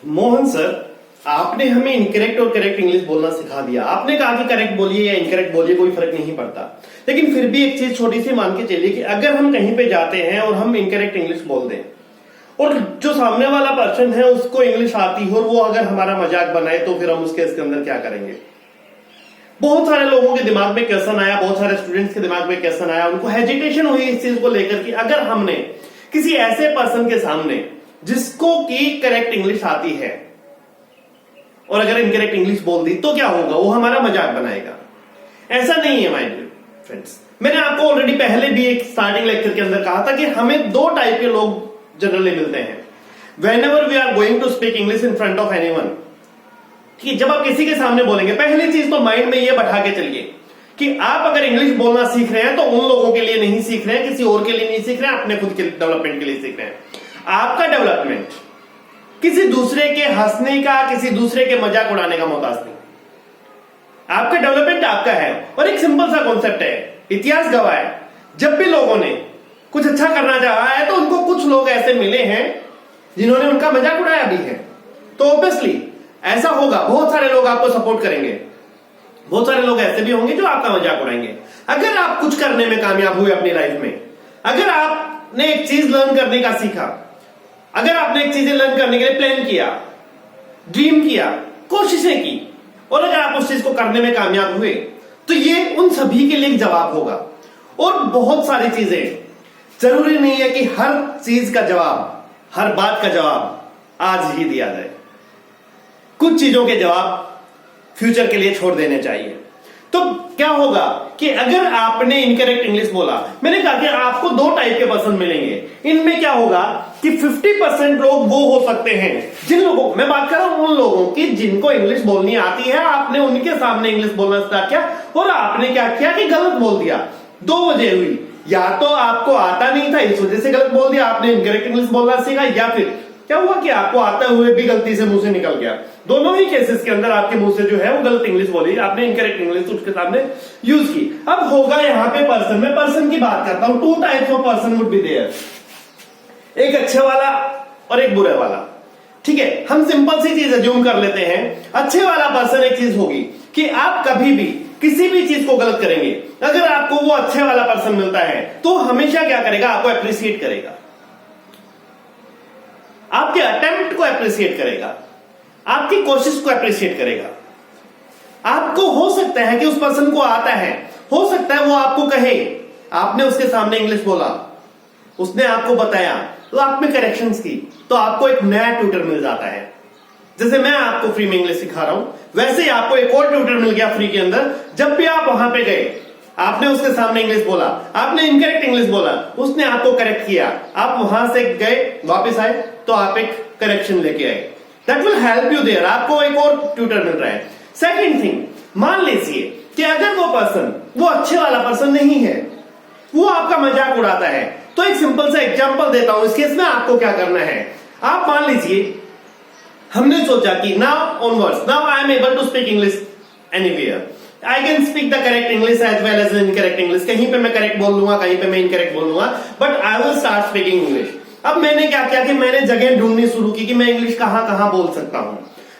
Mohan sir, आपने हमें incorrect और करेक्ट इंग्लिश बोलना सिखा दिया। आपने कहा कि करेक्ट बोलिए या इनकरेक्ट बोलिए, कोई फर्क नहीं पड़ता। लेकिन फिर भी एक चीज छोटी सी मान के चलिए कि अगर हम कहीं पे जाते हैं और हम इनकरेक्ट इंग्लिश बोल दें और जो सामने वाला पर्सन है उसको इंग्लिश आती हो और वो अगर हमारा मजाक बनाए, तो फिर हम उसके इसके अंदर क्या करेंगे? बहुत सारे लोगों के दिमाग में क्वेश्चन आया, बहुत सारे स्टूडेंट्स के दिमाग में क्वेश्चन आया, उनको हेजिटेशन हुई इस चीज को लेकर कि अगर हमने किसी ऐसे पर्सन के सामने जिसको की करेक्ट इंग्लिश आती है और अगर इनकरेक्ट इंग्लिश बोल दी तो क्या होगा? वो हमारा मजाक बनाएगा। ऐसा नहीं है माय डियर फ्रेंड्स। मैंने आपको ऑलरेडी पहले भी एक स्टार्टिंग लेक्चर के अंदर कहा था कि हमें दो टाइप के लोग जनरली मिलते हैं whenever we are going to speak English in front of anyone. कि जब आप किसी के सामने बोलेंगे, पहली चीज तो माइंड में ये बैठा के चलिए कि आप अगर इंग्लिश बोलना सीख रहे हैं तो उन लोगों के लिए नहीं सीख रहे हैं, किसी और के लिए नहीं सीख रहे हैं, अपने खुद के डेवलपमेंट के लिए सीख रहे हैं। आपका डेवलपमेंट किसी दूसरे के हंसने का, किसी दूसरे के मजाक उड़ाने का मोहताज नहीं। आपका डेवलपमेंट आपका है। और एक सिंपल सा कॉन्सेप्ट है, इतिहास गवाह है, जब भी लोगों ने कुछ अच्छा करना चाहा है तो उनको कुछ लोग ऐसे मिले हैं जिन्होंने उनका मजाक उड़ाया भी है। तो ऑब्वियसली ऐसा होगा, बहुत सारे लोग आपको सपोर्ट करेंगे, बहुत सारे लोग ऐसे भी होंगे जो आपका मजाक उड़ाएंगे। अगर आप कुछ करने में कामयाब हुए अपनी लाइफ में, अगर आपने एक चीज लर्न करने का सीखा, अगर आपने एक चीजें लर्न करने के लिए प्लान किया, ड्रीम किया, कोशिशें की और अगर आप उस चीज को करने में कामयाब हुए, तो ये उन सभी के लिए एक जवाब होगा। और बहुत सारी चीजें, जरूरी नहीं है कि हर चीज का जवाब, हर बात का जवाब आज ही दिया जाए। कुछ चीजों के जवाब फ्यूचर के लिए छोड़ देने चाहिए। तो क्या होगा कि अगर आपने इनकरेक्ट इंग्लिश बोला, मैंने कहा कि आपको दो टाइप के पर्सन मिलेंगे। इनमें क्या होगा कि 50% लोग वो हो सकते हैं जिन लोगों, मैं बात कर रहा हूं उन लोगों की जिनको इंग्लिश बोलनी आती है, आपने उनके सामने इंग्लिश बोलना स्टार्ट किया और आपने क्या किया कि गलत बोल दिया। दो वजह हुई, या तो आपको आता नहीं था इस वजह से गलत बोल दिया, आपने इनकरेक्ट इंग्लिश बोलना सीखा, या फिर क्या हुआ कि आपको आता हुए भी गलती से मुंह से निकल गया। दोनों ही केसेस के अंदर आपके मुंह से जो है वो गलत इंग्लिश बोली, आपने इनकरेक्ट इंग्लिश उसके सामने यूज की। अब होगा यहां पे पर्सन, मैं पर्सन की बात करता हूं। 2 types of person would be there, एक अच्छे वाला और एक बुरे वाला। ठीक है, हम सिंपल सी चीज अज्यूम कर लेते हैं। अच्छे वाला पर्सन एक चीज होगी कि आप कभी भी किसी भी चीज को गलत करेंगे, अगर आपको वो अच्छे वाला पर्सन मिलता है तो हमेशा क्या करेगा? आपको अप्रिशिएट करेगा, आपके अटेम्प्ट को अप्रिशिएट करेगा, आपकी कोशिश को अप्रिशिएट करेगा। आपको हो सकता है कि उस पर्सन को आता है, हो सकता है वो आपको कहे, आपने उसके सामने इंग्लिश बोला, उसने आपको बताया, तो आप में करेक्शंस की, तो आपको एक नया ट्यूटर मिल जाता है। जैसे मैं आपको फ्री में इंग्लिश सिखा रहा हूं, वैसे ही आपको एक और ट्यूटर मिल गया फ्री के अंदर। जब भी आप वहां पे गए, आपने उसके सामने इंग्लिश बोला, आपने इनकरेक्ट इंग्लिश बोला, उसने आपको करेक्ट किया, आप वहां से गए, वापस आए तो आप एक करेक्शन लेके आए। That will help you there, आपको एक और ट्यूटर मिल रहा है। सेकंड थिंग, मान लीजिए कि अगर वो पर्सन वो अच्छे वाला पर्सन नहीं है, वो आपका मजाक उड़ाता है, तो एक सिंपल सा एग्जांपल देता हूं। इस केस में आपको क्या करना है, आप मान लीजिए हमने सोचा कि now onwards, now I am able to speak English anywhere, I can speak the correct English as well as incorrect English. कहीं पे मैं करेक्ट बोल लूंगा, कहीं पे मैं इनकरेक्ट बोल लूंगा, but I will start speaking English. अब मैंने क्या किया कि मैंने जगह ढूंढनी शुरू की कि मैं इंग्लिश कहां कहां बोल सकता हूं।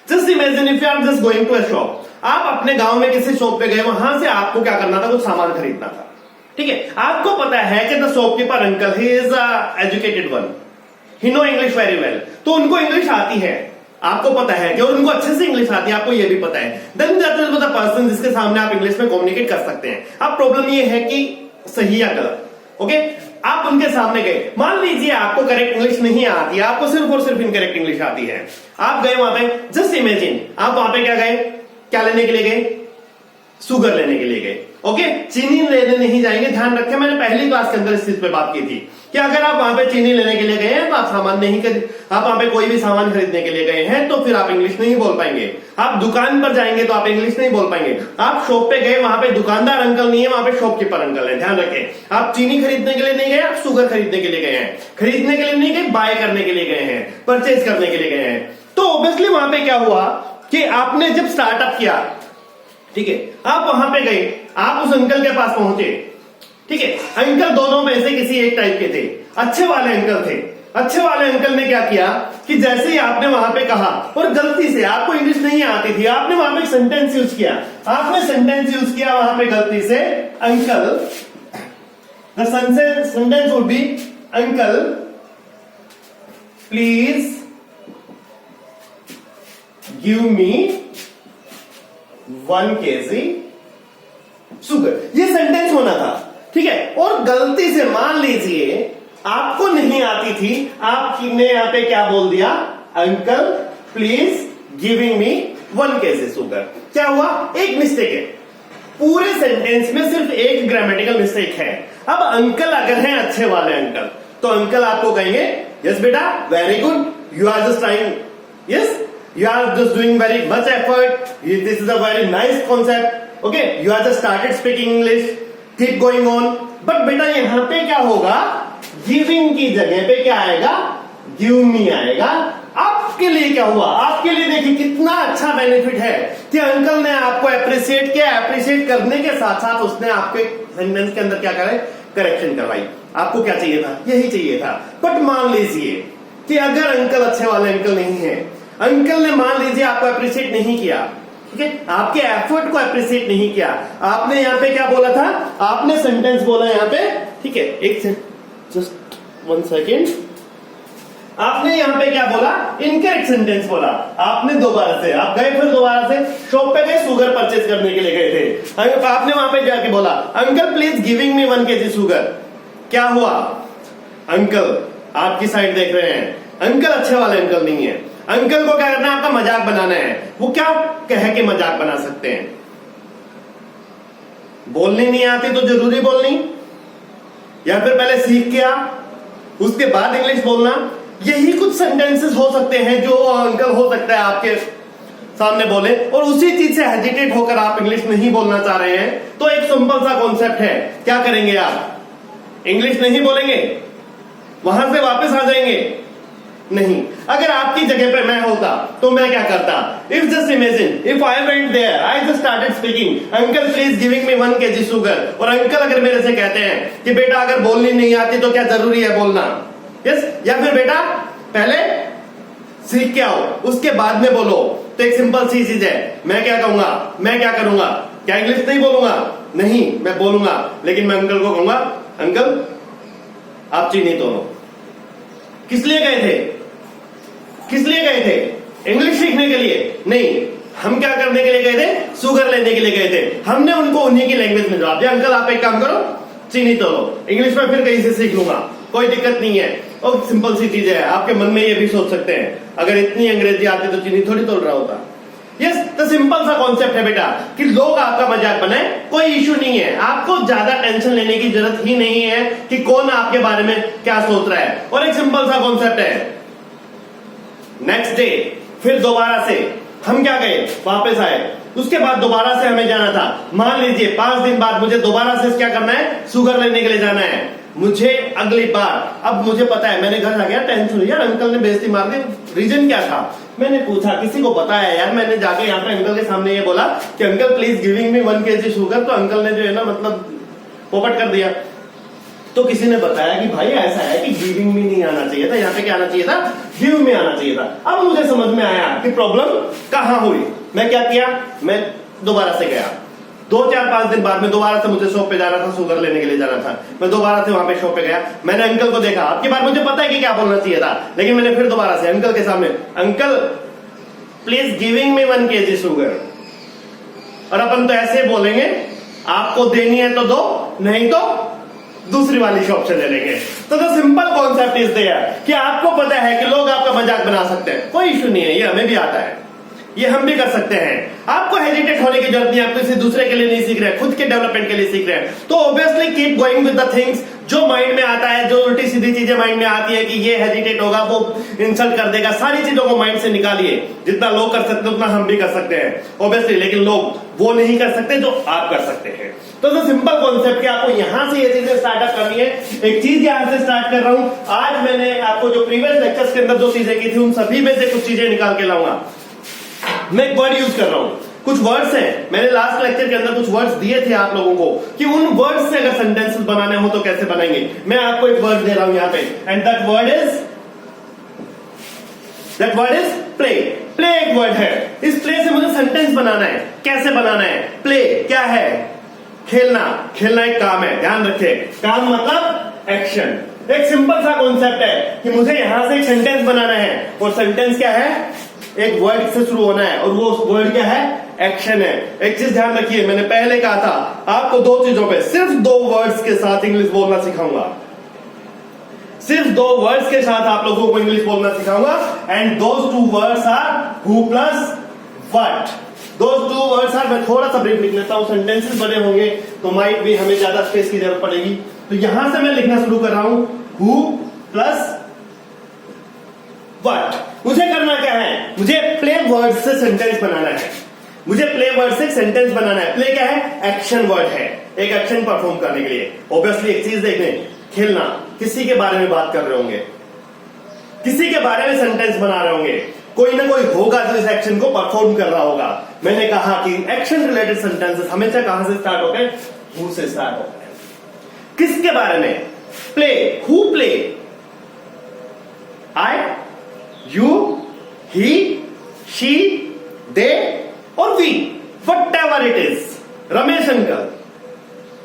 Just imagine if you are just going to a shop, आप अपने गांव में किसी शॉप पे गए, वहां से आपको क्या करना था? कुछ सामान खरीदना था। ठीक है, आपको पता है कि the shopkeeper uncle, he is educated one, he know English very well, तो उनको इंग्लिश आती है, आपको पता है कि, और उनको अच्छे से इंग्लिश आती है, आपको ये भी पता है। Then that is the person जिसके सामने आप इंग्लिश में कम्युनिकेट कर सकते हैं। अब प्रॉब्लम ये है कि सही या गलत। ओके, आप उनके सामने गए, मान लीजिए आपको करेक्ट इंग्लिश नहीं आती है, आपको सिर्फ और सिर्फ इनकरेक्ट इंग्लिश आती है। आप गए वहां पे, जस्ट इमेजिन आप वहां पे क्या गए, क्या लेने के लिए गए? शुगर लेने के लिए गए। ओके, चीनी लेने नहीं जाएंगे, ध्यान रखें, मैंने पहली क्लास के अंदर इस चीज पे बात की थी कि अगर आप वहां पे चीनी लेने के लिए गए हैं तो आप सामान नहीं आप वहां पे कोई भी सामान खरीदने के लिए गए हैं तो फिर आप इंग्लिश नहीं बोल पाएंगे। आप दुकान पर जाएंगे तो आप इंग्लिश नहीं बोल पाएंगे। आप शॉप पे गए, वहां पे दुकानदार अंकल नहीं है, वहां पे शॉपकीपर अंकल है, ध्यान रखें। आप चीनी खरीदने के लिए नहीं गए, आप शुगर खरीदने के लिए गए हैं। खरीदने के लिए नहीं गए, बाय करने के लिए गए हैं, परचेज करने के लिए गए हैं। तो ऑब्वियसली वहां पे क्या हुआ कि आपने जब स्टार्टअप किया, ठीक है, आप वहां पे गए, आप उस अंकल के पास पहुंचे। ठीक है, अंकल दोनों में से किसी एक टाइप के थे, अच्छे वाले अंकल थे। अच्छे वाले अंकल ने क्या किया कि जैसे ही आपने वहां पे कहा और गलती से, आपको इंग्लिश नहीं आती थी, आपने वहां पे सेंटेंस यूज किया, आपने सेंटेंस यूज किया वहां पे गलती से uncle, the sentence would be uncle please give me 1 kg sugar. ये सेंटेंस होना था, ठीक है। और गलती से मान लीजिए आपको नहीं आती थी, आपने यहां पे क्या बोल दिया, uncle please giving me 1 kg sugar. क्या हुआ, एक मिस्टेक है, पूरे सेंटेंस में सिर्फ एक ग्रामेटिकल मिस्टेक है। अब अंकल अगर हैं अच्छे वाले अंकल, तो अंकल आपको कहेंगे यस बेटा very good, you are just trying, yes you are just doing very much effort, this is a very nice concept, okay, you are just started speaking English, keep going on। but बेटा यहां पे क्या होगा, giving की जगह पे क्या आएगा, गिव मी आएगा। आपके लिए क्या हुआ, आपके लिए देखिए कितना अच्छा बेनिफिट है कि अंकल ने आपको अप्रिशिएट किया, अप्रिशिएट करने के साथ साथ उसने आपके सेंटेंस के अंदर क्या करे, करेक्शन करवाई। आपको क्या चाहिए था, यही चाहिए था। बट मान लीजिए कि अगर अंकल अच्छे वाले अंकल नहीं है, अंकल ने मान लीजिए आपको अप्रिशिएट नहीं किया, ठीक है, आपके एफर्ट को अप्रिशिएट नहीं किया, आपने यहां पे क्या बोला था, आपने सेंटेंस बोला यहां पे, ठीक है, एक जस्ट 1 सेकेंड, आपने यहां पे क्या बोला, इनकरेक्ट सेंटेंस बोला। आपने दोबारा से, आप गए फिर दोबारा से शॉप पे गए, शुगर परचेज करने के लिए गए थे, आपने वहां पे जाके बोला uncle please giving me 1 kg sugar. क्या हुआ, अंकल आपकी साइड देख रहे हैं, अंकल अच्छे वाले अंकल नहीं है, अंकल को क्या करना है, आपका मजाक बनाना है। वो क्या कह के मजाक बना सकते हैं, बोलनी नहीं आती तो जरूरी बोलनी, या फिर पहले सीख के आ उसके बाद इंग्लिश बोलना। यही कुछ सेंटेंसेस हो सकते हैं जो अंकल हो सकता है आपके सामने बोले, और उसी चीज से हेजिटेट होकर आप इंग्लिश नहीं बोलना चाह रहे हैं। तो एक सिंपल सा कॉन्सेप्ट है, क्या करेंगे आप, इंग्लिश नहीं बोलेंगे, वहां से वापस आ जाएंगे, नहीं। अगर आपकी जगह पे मैं होता तो मैं क्या करता, if just imagine if I went there, I just started speaking uncle please giving me 1 kg sugar, और अंकल अगर मेरे से कहते हैं कि बेटा अगर बोलनी नहीं आती तो क्या जरूरी है बोलना, यस, या फिर बेटा पहले सीख के आओ उसके बाद में बोलो, तो एक सिंपल सी चीज है, मैं क्या कहूंगा, मैं क्या करूंगा, क्या इंग्लिश नहीं बोलूंगा, नहीं मैं बोलूंगा, लेकिन मैं अंकल को कहूंगा अंकल आप चीनी तोलो। किस लिए गए थे, किस लिए गए थे, इंग्लिश सीखने के लिए नहीं, हम क्या करने के लिए गए थे, शुगर लेने के लिए गए थे। हमने उनको उन्हीं की लैंग्वेज में जवाब दिया, अंकल आप एक काम करो चीनी तोलो, इंग्लिश में फिर कहीं से सीख लूंगा, कोई दिक्कत नहीं है। और सिंपल सी चीज है, आपके मन में ये भी सोच सकते हैं अगर इतनी अंग्रेजी आती तो चीनी थोड़ी तोल रहा होता। यस, तो सिंपल सा कॉन्सेप्ट है बेटा कि लोग आपका मजाक बनाए, कोई इश्यू नहीं है, आपको ज्यादा टेंशन लेने की जरूरत ही नहीं है कि कौन आपके बारे में क्या सोच रहा है। और एक सिंपल सा कॉन्सेप्ट है, नेक्स्ट डे फिर दोबारा से हम क्या गए, वापस आए, उसके बाद दोबारा से हमें जाना था, मान लीजिए 5 दिन बाद मुझे दोबारा से क्या करना है, शुगर लेने के लिए जाना है। मुझे अगली बार, अब मुझे पता है, मैंने घर आ गया टेंशन, यार अंकल ने बेइज्जती मार दी, रीजन क्या था, मैंने पूछा, किसी को बताया यार, मैंने जाके यहाँ पे अंकल के सामने ये बोला कि uncle please giving me 1 kg sugar, तो अंकल ने जो है ना मतलब पोपट कर दिया। तो किसी ने बताया कि भाई ऐसा है कि गिविंग मी नहीं आना चाहिए था, यहाँ पे क्या आना चाहिए था, गिव मी आना चाहिए था। अब मुझे समझ में आया कि प्रॉब्लम कहां हुई। मैं क्या किया, मैं दोबारा से गया, 2-4-5 दिन बाद में दोबारा से मुझे शॉप पे जाना था, शुगर लेने के लिए जाना था, मैं दोबारा से वहां पे शॉप पे गया, मैंने अंकल को देखा, आपकी बार मुझे पता है कि क्या बोलना चाहिए था, लेकिन मैंने फिर दोबारा से अंकल के सामने, uncle please giving me 1 kg sugar. और अपन तो ऐसे बोलेंगे, आपको देनी है तो दो, नहीं तो दूसरी वाली शॉप से ले लेंगे। तो the simple concept is there कि आपको पता है कि लोग आपका मजाक बना सकते हैं, कोई इश्यू नहीं है, ये हमें भी आता है, ये हम भी कर सकते हैं। आपको हेजिटेट होने की जरूरत नहीं, आप किसी दूसरे के लिए नहीं सीख रहे हैं, खुद के डेवलपमेंट के लिए सीख रहे हैं। तो obviously keep going with the things, जो माइंड में आता है, जो उल्टी सीधी चीजें माइंड में आती है कि ये हेजिटेट होगा, वो इंसल्ट कर देगा, सारी चीजों को माइंड से निकालिए। जितना लोग कर सकते हैं उतना हम भी कर सकते हैं ऑब्वियसली, लेकिन लोग वो नहीं कर सकते जो आप कर सकते हैं। तो सिंपल कॉन्सेप्ट कि आपको यहां से ये चीजें स्टार्टअप करनी है। एक चीज यहां से स्टार्ट कर रहा हूं, आज मैंने आपको जो प्रीवियस लेक्चर्स के अंदर जो चीजें की थी उन सभी में से कुछ चीजें निकाल के लाऊंगा। मैं एक वर्ड यूज कर रहा हूं, कुछ वर्ड्स हैं, मैंने लास्ट लेक्चर के अंदर कुछ वर्ड्स दिए थे आप लोगों को कि उन वर्ड्स से अगर सेंटेंसेस बनाने हो तो कैसे बनाएंगे। मैं आपको एक वर्ड दे रहा हूं यहां पे, and that word is that word is play. Play एक वर्ड है, इस प्ले से मुझे सेंटेंस बनाना है। कैसे बनाना है? प्ले क्या है? खेलना। खेलना एक काम है, ध्यान रखिए। काम मतलब एक्शन। एक सिंपल सा कॉन्सेप्ट है कि मुझे यहां से एक सेंटेंस बनाना है, और सेंटेंस क्या है? एक वर्ड से शुरू होना है, और वो वर्ड क्या है? एक्शन है। एक चीज ध्यान रखिए, मैंने पहले कहा था आपको दो चीजों पे, सिर्फ दो वर्ड्स के साथ इंग्लिश बोलना सिखाऊंगा। सिर्फ दो वर्ड्स के साथ आप लोगों को इंग्लिश बोलना सिखाऊंगा, and those two words are who plus what. Those two words are, मैं थोड़ा सा ब्रीफ लिख लेता हूं, सेंटेंसेस बड़े होंगे तो माइट भी हमें ज्यादा स्पेस की जरूरत पड़ेगी। तो यहां से मैं लिखना शुरू कर रहा हूं, हु प्लस व्हाट। मुझे करना क्या है? मुझे प्ले वर्ड से सेंटेंस बनाना है। मुझे प्ले वर्ड से सेंटेंस बनाना है। प्ले क्या है? एक्शन वर्ड है, एक एक्शन परफॉर्म करने के लिए। ऑब्वियसली एक चीज देखने, खेलना, किसी के बारे में बात कर रहे होंगे, किसी के बारे में सेंटेंस बना रहे होंगे, कोई ना कोई होगा जो इस एक्शन को परफॉर्म कर रहा होगा। मैंने कहा कि एक्शन रिलेटेड सेंटेंसेस हमेशा कहां से स्टार्ट होते हैं? हु से स्टार्ट होते हैं। किसके बारे में? Play. Who play? I, you, he, she, they और we, whatever it is. Ramesh uncle,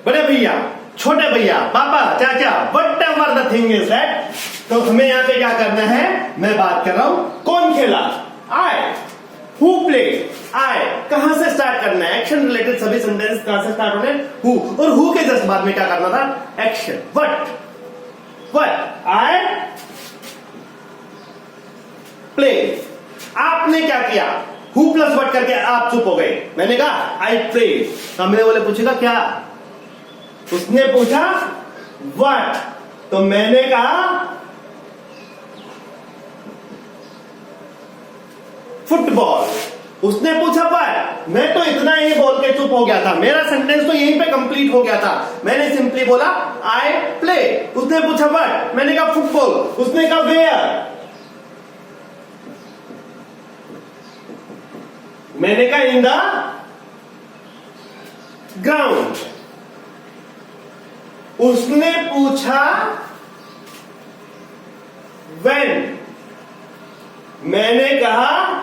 बड़े भैया, छोटे भैया, पापा, चाचा, whatever the thing is that. तो हमें यहां पे क्या करना है? मैं बात कर रहा हूं कौन खेला? आई। Who play? आई। कहां से स्टार्ट करना है? एक्शन रिलेटेड सभी सेंटेंस कहां से स्टार्ट होने? हु। और हु के जस्ट बाद में क्या करना था? Action. What. What? I play. आपने क्या किया? हु प्लस व्हाट करके आप चुप हो गए। मैंने कहा आई प्ले। सामने वाले पूछेगा क्या? उसने पूछा व्हाट, तो मैंने कहा फुटबॉल। उसने पूछा व्हाट, मैं तो इतना ही बोल के चुप हो गया था, मेरा सेंटेंस तो यहीं पे कंप्लीट हो गया था। मैंने सिंपली बोला आई प्ले। उसने पूछा व्हाट, मैंने कहा फुटबॉल। उसने कहा वेयर, मैंने कहा इन द ग्राउंड। उसने पूछा व्हेन, मैंने कहा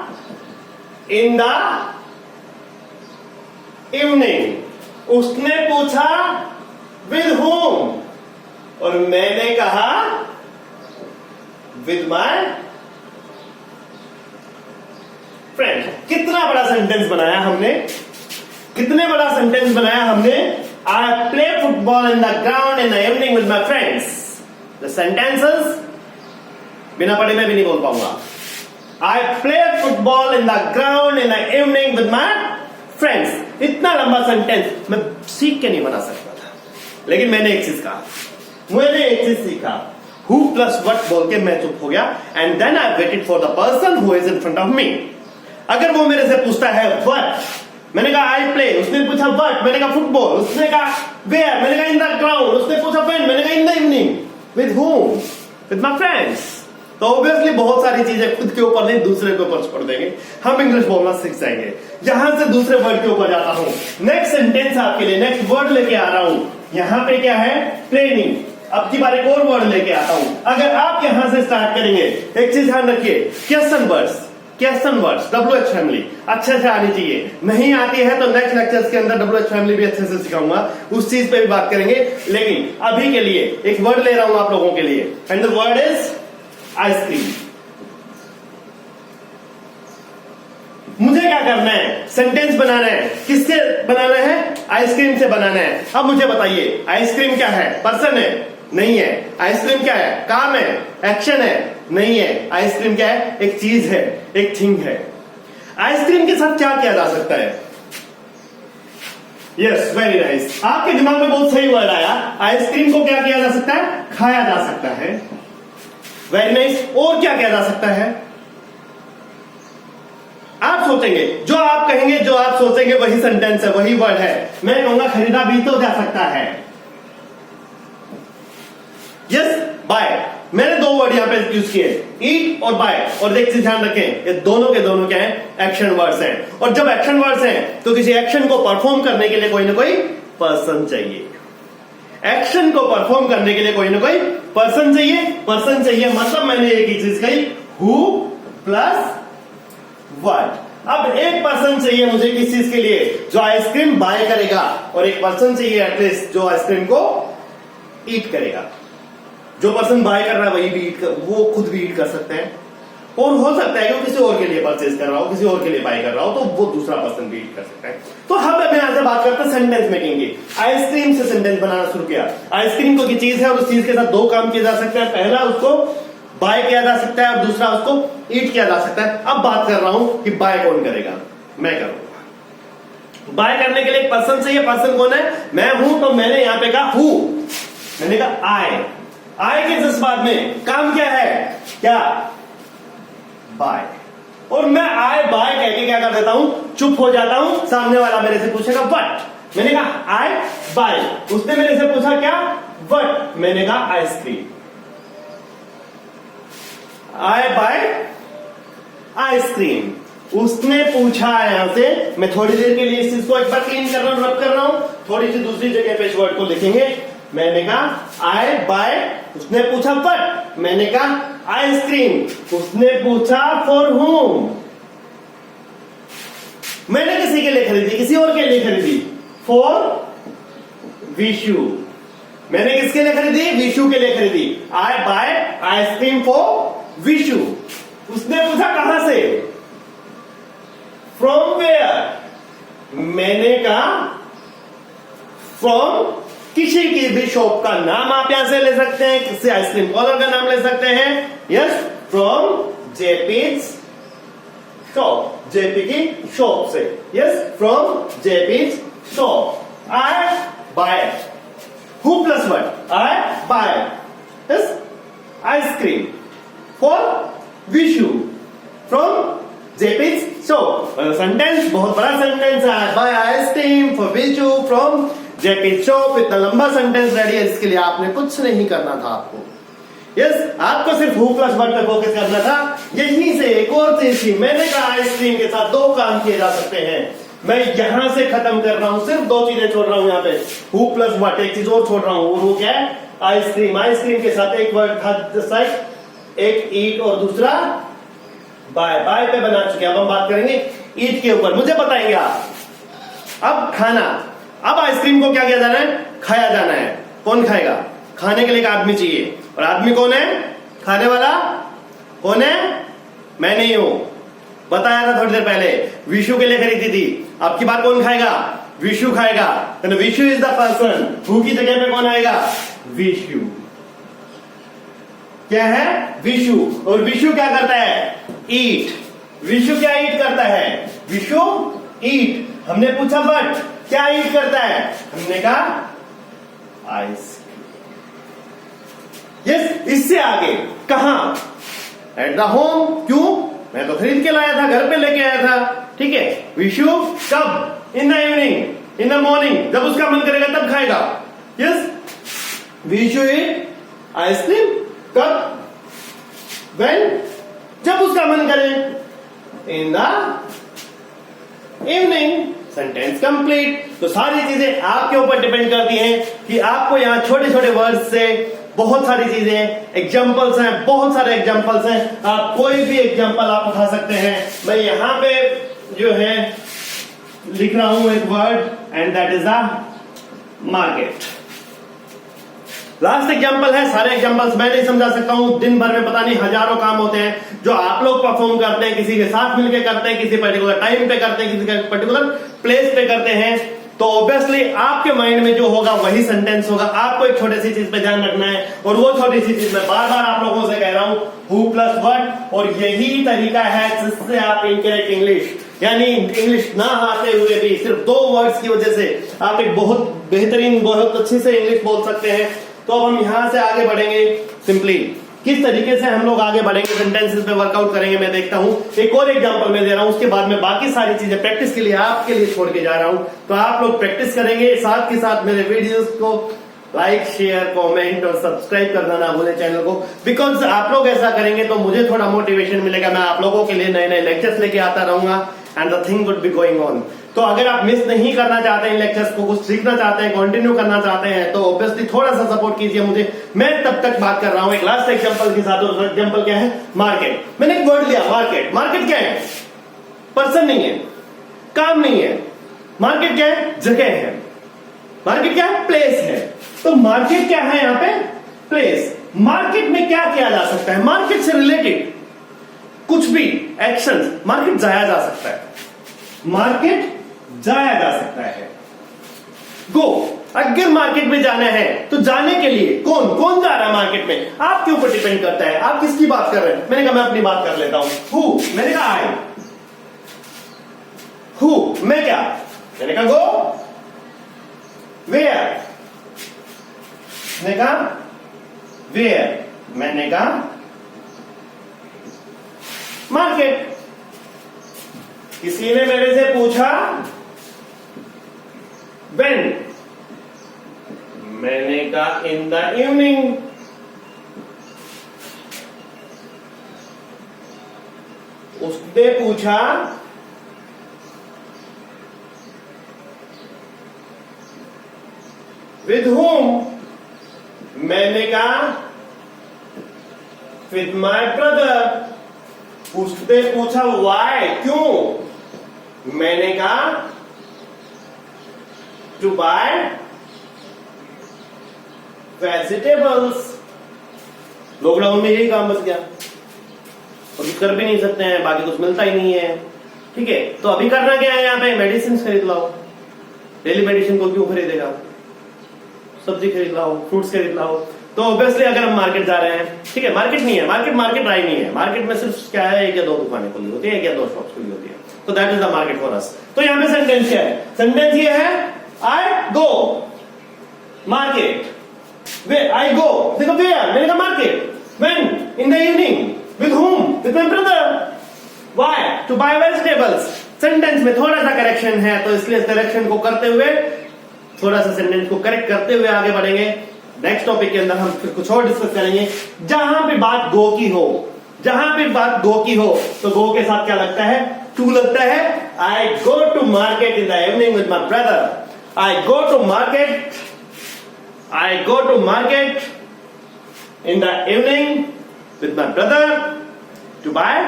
इन द इवनिंग। उसने पूछा विद होम, और मैंने कहा विद माय फ्रेंड। कितना बड़ा सेंटेंस बनाया हमने, कितने बड़ा सेंटेंस बनाया हमने। I play football in the ground in the evening with my friends. The sentences बिना पढ़े मैं भी नहीं बोल पाऊंगा। I play football in the ground in the evening with my friends. इतना लंबा सेंटेंस मैं सीख के नहीं बना सकता था, लेकिन मैंने एक चीज कहा, मैंने एक चीज सीखा, हु प्लस व्हाट बोल के मैं चुप हो गया, and then I waited for the person who is in front of me. अगर वो मेरे से पूछता है व्हाट, मैंने कहा आई प्ले। उसने पूछा व्हाट, मैंने कहा फुटबॉल। उसने कहा वेयर, मैंने कहा इन द ग्राउंड। उसने पूछा व्हेन, मैंने कहा इन the evening. With home, with my friends. तो ऑब्वियसली बहुत सारी चीजें खुद के ऊपर नहीं दूसरे के ऊपर छोड़ देंगे, हम इंग्लिश बोलना सीख जाएंगे। यहां से दूसरे वर्ड के ऊपर जाता हूं। नेक्स्ट सेंटेंस आपके लिए, नेक्स्ट वर्ड लेके आ रहा हूं। यहां पे क्या है? प्लेनिंग। अब की बार एक और वर्ड लेके आता हूं। अगर आप यहां से स्टार्ट करेंगे, एक चीज ध्यान रखिए, question words, question words, WH family अच्छे से आनी चाहिए। नहीं आती है तो नेक्स्ट लेक्चर्स के अंदर WH फैमिली भी अच्छे से सिखाऊंगा, उस चीज पे भी बात करेंगे। लेकिन अभी के लिए एक वर्ड ले रहा हूं आप लोगों के लिए, and the word is ice cream. मुझे क्या करना है? सेंटेंस बनाना है। किससे बनाना है? आइसक्रीम से बनाना है। अब मुझे बताइए, आइसक्रीम क्या है? पर्सन है? नहीं है। आइसक्रीम क्या है? काम है? एक्शन है? नहीं है। आइसक्रीम क्या है? एक चीज है, एक थिंग है। आइसक्रीम के साथ क्या किया जा सकता है? Yes, very nice. आपके दिमाग में बहुत सही वर्ड आया। आइसक्रीम को क्या किया जा सकता है? खाया जा सकता है। Very nice. और क्या किया जा सकता है? आप सोचेंगे, जो आप कहेंगे, जो आप सोचेंगे वही सेंटेंस है, वही वर्ड है। मैं कहूंगा खरीदा भी तो जा सकता है। Yes, bye. मैंने दो वर्ड यहां पे यूज किए, ईट और बाय। और एक चीज ध्यान रखें, ये दोनों के दोनों क्या है? एक्शन वर्ड्स हैं। और जब एक्शन वर्ड्स हैं तो किसी एक्शन को परफॉर्म करने के लिए कोई ना कोई पर्सन चाहिए। एक्शन को परफॉर्म करने के लिए कोई ना कोई पर्सन चाहिए। पर्सन चाहिए मतलब मैंने एक ही चीज कही, हु प्लस व्हाट। अब एक पर्सन चाहिए मुझे किस चीज के लिए, जो आइसक्रीम बाय करेगा, और एक पर्सन चाहिए एटलीस्ट जो आइसक्रीम को ईट करेगा। जो पर्सन बाय कर रहा है वही भी वो खुद भी ईट कर सकते हैं, और हो सकता है कि वो किसी और के लिए परचेज कर रहा हो, किसी और के लिए बाय कर रहा हो, तो वो दूसरा पर्सन भी ईट कर सकता है। तो हम अब यहां से बात करते हैं सेंटेंस मेकिंग की। आइसक्रीम से सेंटेंस बनाना शुरू किया। आइसक्रीम को की चीज है और उस चीज के साथ दो काम किए जा सकते हैं। पहला उसको बाय किया जा सकता है और दूसरा उसको ईट किया जा सकता है। अब बात कर रहा हूं कि बाय कौन करेगा, मैं करूंगा। बाय करने के लिए एक पर्सन चाहिए। पर्सन कौन है, मैं हूं, तो मैंने यहां पे कहा हु, मैंने कहा आई के जस्ट बाद में काम क्या है, क्या, बाय। और मैं आई बाय कह के क्या कर देता हूं, चुप हो जाता हूं। सामने वाला मेरे से पूछेगा व्हाट, मैंने कहा आई बाय। उसने मेरे से पूछा क्या, व्हाट, मैंने कहा आइसक्रीम। आई बाय आइसक्रीम। उसने पूछा यहां से, मैं थोड़ी देर के लिए इस चीज को एक बार क्लीन कर रहा हूं, रब कर रहा हूं, थोड़ी सी दूसरी जगह पे इस वर्ड को लिखेंगे। मैंने कहा आई बाय, उसने पूछा व्हाट, मैंने कहा आइसक्रीम। उसने पूछा फॉर होम, मैंने किसी के लिए खरीदी, किसी और के लिए खरीदी, फॉर विशु। मैंने किसके लिए खरीदी, विशु के लिए खरीदी। आई बाय आइसक्रीम फॉर विशु। उसने पूछा कहां से, फ्रॉम वेयर, मैंने कहा फ्रॉम किसी की भी शॉप का नाम आप यहां से ले सकते हैं, किसी आइसक्रीम कॉलर का नाम ले सकते हैं। Yes, from JP's shop, JP की शॉप से। Yes, from JP's shop. I buy, who plus what, I buy yes ice cream for Vishu from JP's shop. Sentence बहुत बड़ा सेंटेंस है, buy ice cream for Vishu from JP's shop. इतना लंबा sentence ready है, इसके लिए आपने कुछ नहीं करना था आपको। यस, आपको सिर्फ हु प्लस व्हाट पे फोकस करना था। यहीं से एक और चीज थी, मैंने कहा आइसक्रीम के साथ दो काम किए जा सकते हैं। मैं यहां से खत्म कर रहा हूं, सिर्फ दो चीजें छोड़ रहा हूं यहां पे, हु प्लस व्हाट, एक चीज और छोड़ रहा हूं, और वो क्या है, आइसक्रीम। आइसक्रीम के साथ एक वर्ड था, एक ईट और दूसरा बाय। बाय पे बना चुके, अब हम बात करेंगे ईट के ऊपर। मुझे बताएंगे आप, अब खाना, अब आइसक्रीम को क्या किया जाना है, खाया जाना है। कौन खाएगा, खाने के लिए एक आदमी चाहिए, और आदमी कौन है, खाने वाला कौन है, मैं नहीं हूं, बताया था थोड़ी देर पहले। विशु के लिए खरीदी थी, आपकी बात कौन खाएगा, विशु खाएगा। Vishu is the person, who की जगह पे कौन आएगा, विशु। क्या है, विशु। और विशु क्या करता है, ईट। विशु क्या ईट करता है, विशु ईट। हमने पूछा बट क्या ईट करता है, हमने कहा आइसक्रीम। यस, इससे आगे कहां, एट द होम। क्यों, मैं तो खरीद के लाया था, घर पे लेके आया था। ठीक है, विशु कब, इन the evening, in the morning, जब उसका मन करेगा तब खाएगा। यस, विशु ईट आइसक्रीम कब, वेन, जब उसका मन करे, इन द इवनिंग। Sentence complete. तो सारी चीजें आपके ऊपर डिपेंड करती हैं कि आपको यहां छोटे छोटे वर्ड्स से बहुत सारी चीजें, एग्जांपल्स हैं, बहुत सारे एग्जांपल्स हैं, आप कोई भी एग्जांपल आप उठा सकते हैं। मैं यहां पे जो है लिख रहा हूं एक word, and that is a market. Last example है, सारे एग्जांपल्स मैं नहीं समझा सकता हूं, दिन भर में पता नहीं हजारों काम होते हैं जो आप लोग परफॉर्म करते हैं, किसी के साथ मिलकर करते हैं, किसी पर्टिकुलर टाइम पे करते हैं, किसी पर्टिकुलर प्लेस पे करते हैं। तो ऑब्वियसली आपके माइंड में जो होगा वही सेंटेंस होगा। आपको एक छोटी सी चीज पे ध्यान रखना है, और वो छोटी सी चीज मैं बार बार आप लोगों से कह रहा हूं, हु प्लस व्हाट। और यही तरीका है जिससे आप इनकरेक्ट इंग्लिश, यानी इंग्लिश ना आते हुए भी सिर्फ दो वर्ड्स की वजह से आप एक बहुत बेहतरीन, बहुत अच्छी से इंग्लिश बोल सकते हैं। तो अब हम यहां से आगे बढ़ेंगे, सिंपली किस तरीके से हम लोग आगे बढ़ेंगे, सेंटेंसेस पे वर्कआउट करेंगे, मैं देखता हूं। एक और एग्जांपल मैं दे रहा हूं, उसके बाद में बाकी सारी चीजें प्रैक्टिस के लिए आपके लिए छोड़ के जा रहा हूं। तो आप लोग प्रैक्टिस करेंगे, साथ के साथ मेरे वीडियोस को लाइक, शेयर, कमेंट और सब्सक्राइब करना ना भूलें चैनल को। बिकॉज आप लोग ऐसा करेंगे तो मुझे थोड़ा मोटिवेशन मिलेगा, मैं आप लोगों के लिए नए नए लेक्चर्स लेके आता रहूंगा। And the thing would be going on. तो अगर आप मिस नहीं करना चाहते हैं लेक्चर्स को, कुछ सीखना चाहते हैं, कंटिन्यू करना चाहते हैं, तो ऑब्वियसली थोड़ा सा सपोर्ट कीजिए मुझे। मैं तब तक बात कर रहा हूं एक लास्ट एग्जांपल के साथ, और एग्जांपल क्या है? मार्केट। मैंने एक वर्ड लिया मार्केट। मार्केट क्या है? पर्सन नहीं है, काम नहीं है। मार्केट क्या है? जगह है। मार्केट क्या है? प्लेस है। तो मार्केट क्या है यहां पे? प्लेस। मार्केट में क्या किया जा सकता है? मार्केट से रिलेटेड कुछ भी एक्शन मार्केट जाया जा सकता है। मार्केट जाया जा सकता है। गो, अगर मार्केट में जाना है तो जाने के लिए कौन कौन जा रहा है मार्केट में? आपके ऊपर डिपेंड करता है आप किसकी बात कर रहे हैं। मैंने कहा मैं अपनी बात कर लेता हूं। हु, मैंने कहा आई। हु, मैं क्या? मैंने कहा गो। वेयर, मैंने कहा वेयर। मैंने कहा मार्केट। किसी ने मेरे से पूछा when, मैंने कहा इन द इवनिंग। उसने पूछा with whom, मैंने कहा with my brother। उसने पूछा why, क्यों? मैंने कहा to buy vegetables। लॉकडाउन में यही काम बच गया और कुछ कर भी नहीं सकते हैं, बाकी कुछ मिलता ही नहीं है। ठीक है, तो अभी करना क्या है? यहाँ पे मेडिसिन खरीद लाओ। डेली मेडिसिन को क्यों खरीदेगा? सब्जी खरीद लाओ, फ्रूट्स खरीद लाओ। तो ऑब्वियसली अगर हम मार्केट जा रहे हैं, ठीक है, मार्केट नहीं है, मार्केट राय नहीं है। मार्केट में सिर्फ क्या है? एक या दो दुकानें खुली होती है, एक या दो शॉप्स खुली होती है। तो that is the market for us. तो यहां पे सेंटेंस क्या है? सेंटेंस ये है आई गो मार्केट। वे आई गो, देखो वेयर, मैंने कहा market. When, in the evening. With whom, with my brother. Why, to buy vegetables. Sentence में थोड़ा सा करेक्शन है, तो इसलिए करेक्शन को करते हुए, थोड़ा सा सेंटेंस को करेक्ट करते हुए आगे बढ़ेंगे। नेक्स्ट टॉपिक के अंदर हम फिर कुछ और डिस्कस करेंगे। जहां पे बात गो की हो, जहां पे बात गो की हो, तो गो के साथ क्या लगता है? टू लगता है। I go to market in the evening with my brother. I go to market, I go to market in the evening with my brother to buy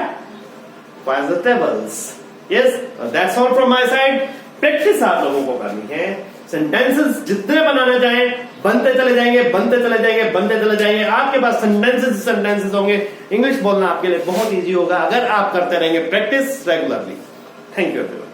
vegetables. Yes, that's all from my side. Practice आप लोगों को करनी है। Sentences जितने बनाना चाहें बनते चले जाएंगे, बनते चले जाएंगे, बनते चले जाएंगे। आपके पास सेंटेंसेस होंगे। इंग्लिश बोलना आपके लिए बहुत इजी होगा अगर आप करते रहेंगे practice regularly. Thank you everyone.